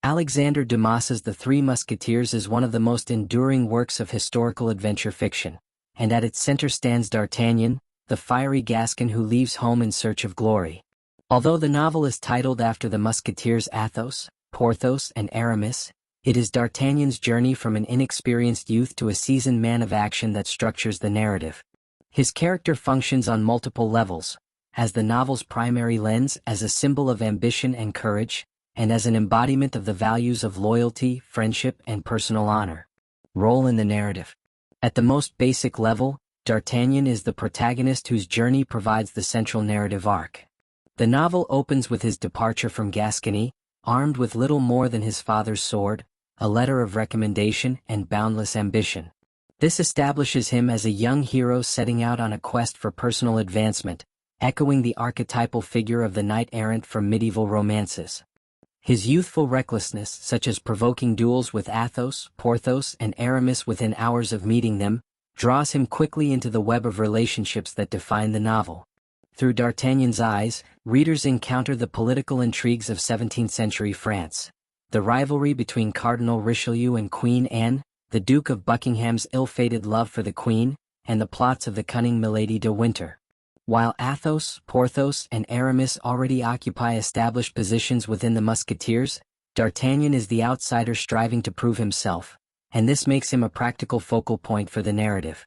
Alexandre Dumas's The Three Musketeers is one of the most enduring works of historical adventure fiction, and at its center stands D'Artagnan, the fiery Gascon who leaves home in search of glory. Although the novel is titled after the Musketeers Athos, Porthos, and Aramis, it is D'Artagnan's journey from an inexperienced youth to a seasoned man of action that structures the narrative. His character functions on multiple levels, as the novel's primary lens, as a symbol of ambition and courage, and as an embodiment of the values of loyalty, friendship, and personal honor. Role in the narrative. At the most basic level, D'Artagnan is the protagonist whose journey provides the central narrative arc. The novel opens with his departure from Gascony, armed with little more than his father's sword, a letter of recommendation, and boundless ambition. This establishes him as a young hero setting out on a quest for personal advancement, echoing the archetypal figure of the knight-errant from medieval romances. His youthful recklessness, such as provoking duels with Athos, Porthos, and Aramis within hours of meeting them, draws him quickly into the web of relationships that define the novel. Through D'Artagnan's eyes, readers encounter the political intrigues of 17th-century France, the rivalry between Cardinal Richelieu and Queen Anne, the Duke of Buckingham's ill-fated love for the Queen, and the plots of the cunning Milady de Winter. While Athos, Porthos, and Aramis already occupy established positions within the Musketeers, D'Artagnan is the outsider striving to prove himself, and this makes him a practical focal point for the narrative.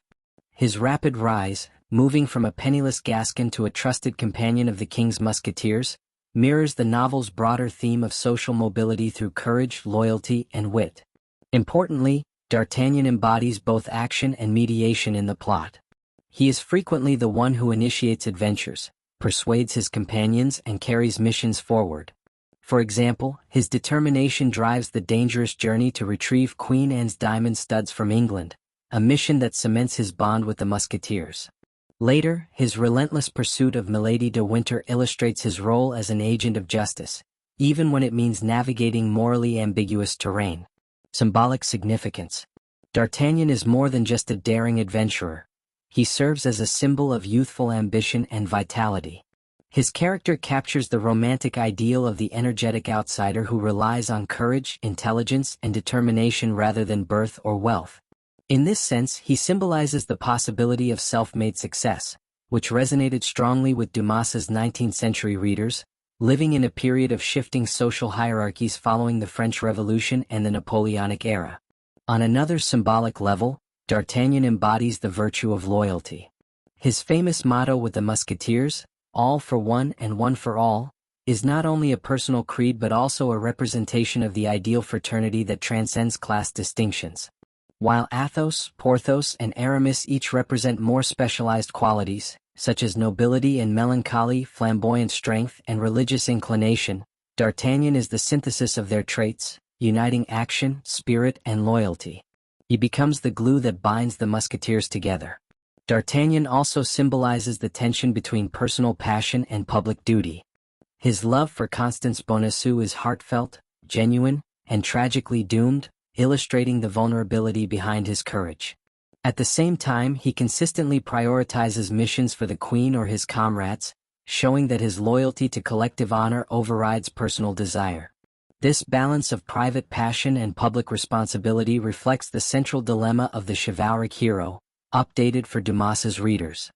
His rapid rise, moving from a penniless Gascon to a trusted companion of the King's Musketeers, mirrors the novel's broader theme of social mobility through courage, loyalty, and wit. Importantly, D'Artagnan embodies both action and mediation in the plot. He is frequently the one who initiates adventures, persuades his companions, and carries missions forward. For example, his determination drives the dangerous journey to retrieve Queen Anne's diamond studs from England, a mission that cements his bond with the Musketeers. Later, his relentless pursuit of Milady de Winter illustrates his role as an agent of justice, even when it means navigating morally ambiguous terrain. Symbolic significance. D'Artagnan is more than just a daring adventurer. He serves as a symbol of youthful ambition and vitality. His character captures the romantic ideal of the energetic outsider who relies on courage, intelligence, and determination rather than birth or wealth. In this sense, he symbolizes the possibility of self-made success, which resonated strongly with Dumas's 19th-century readers, living in a period of shifting social hierarchies following the French Revolution and the Napoleonic era. On another symbolic level, D'Artagnan embodies the virtue of loyalty. His famous motto with the Musketeers, "All for one and one for all," is not only a personal creed but also a representation of the ideal fraternity that transcends class distinctions. While Athos, Porthos, and Aramis each represent more specialized qualities, such as nobility and melancholy, flamboyant strength, and religious inclination, D'Artagnan is the synthesis of their traits, uniting action, spirit, and loyalty. He becomes the glue that binds the Musketeers together. D'Artagnan also symbolizes the tension between personal passion and public duty. His love for Constance Bonacieux is heartfelt, genuine, and tragically doomed, illustrating the vulnerability behind his courage. At the same time, he consistently prioritizes missions for the Queen or his comrades, showing that his loyalty to collective honor overrides personal desire. This balance of private passion and public responsibility reflects the central dilemma of the chivalric hero, updated for Dumas's readers.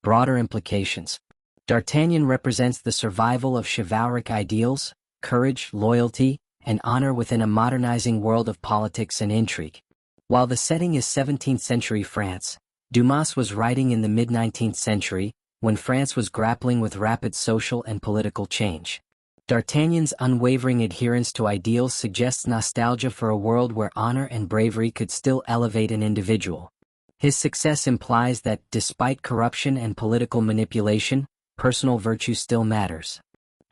Broader implications. D'Artagnan represents the survival of chivalric ideals, courage, loyalty, and honor within a modernizing world of politics and intrigue. While the setting is 17th-century France, Dumas was writing in the mid-19th century, when France was grappling with rapid social and political change. D'Artagnan's unwavering adherence to ideals suggests nostalgia for a world where honor and bravery could still elevate an individual. His success implies that, despite corruption and political manipulation, personal virtue still matters.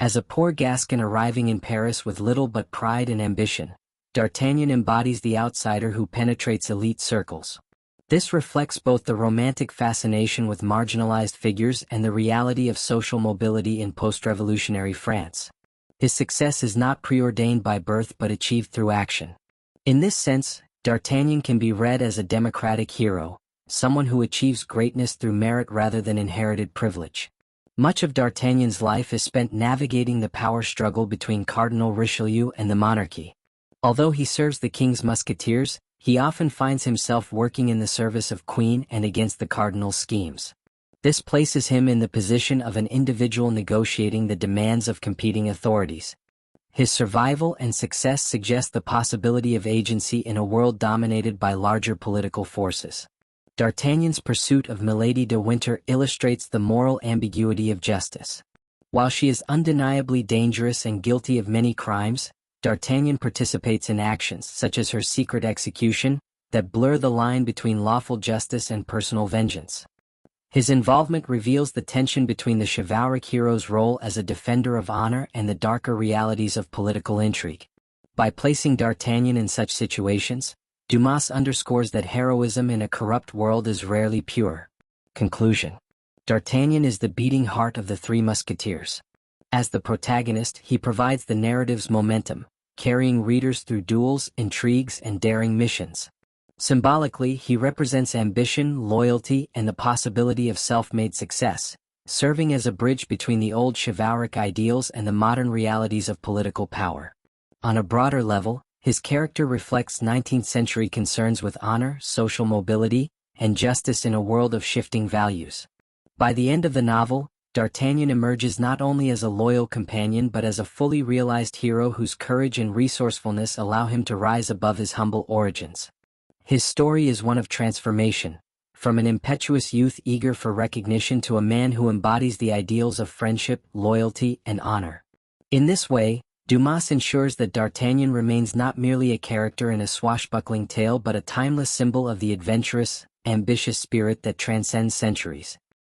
As a poor Gascon arriving in Paris with little but pride and ambition, D'Artagnan embodies the outsider who penetrates elite circles. This reflects both the romantic fascination with marginalized figures and the reality of social mobility in post-revolutionary France. His success is not preordained by birth but achieved through action. In this sense, D'Artagnan can be read as a democratic hero, someone who achieves greatness through merit rather than inherited privilege. Much of D'Artagnan's life is spent navigating the power struggle between Cardinal Richelieu and the monarchy. Although he serves the king's musketeers, he often finds himself working in the service of Queen and against the cardinal's schemes. This places him in the position of an individual negotiating the demands of competing authorities. His survival and success suggest the possibility of agency in a world dominated by larger political forces. D'Artagnan's pursuit of Milady de Winter illustrates the moral ambiguity of justice. While she is undeniably dangerous and guilty of many crimes, D'Artagnan participates in actions, such as her secret execution, that blur the line between lawful justice and personal vengeance. His involvement reveals the tension between the chivalric hero's role as a defender of honor and the darker realities of political intrigue. By placing D'Artagnan in such situations, Dumas underscores that heroism in a corrupt world is rarely pure. Conclusion. D'Artagnan is the beating heart of the Three Musketeers. As the protagonist, he provides the narrative's momentum, carrying readers through duels, intrigues, and daring missions. Symbolically, he represents ambition, loyalty, and the possibility of self-made success, serving as a bridge between the old chivalric ideals and the modern realities of political power. On a broader level, his character reflects 19th-century concerns with honor, social mobility, and justice in a world of shifting values. By the end of the novel, D'Artagnan emerges not only as a loyal companion but as a fully realized hero whose courage and resourcefulness allow him to rise above his humble origins. His story is one of transformation, from an impetuous youth eager for recognition to a man who embodies the ideals of friendship, loyalty, and honor. In this way, Dumas ensures that D'Artagnan remains not merely a character in a swashbuckling tale but a timeless symbol of the adventurous, ambitious spirit that transcends centuries.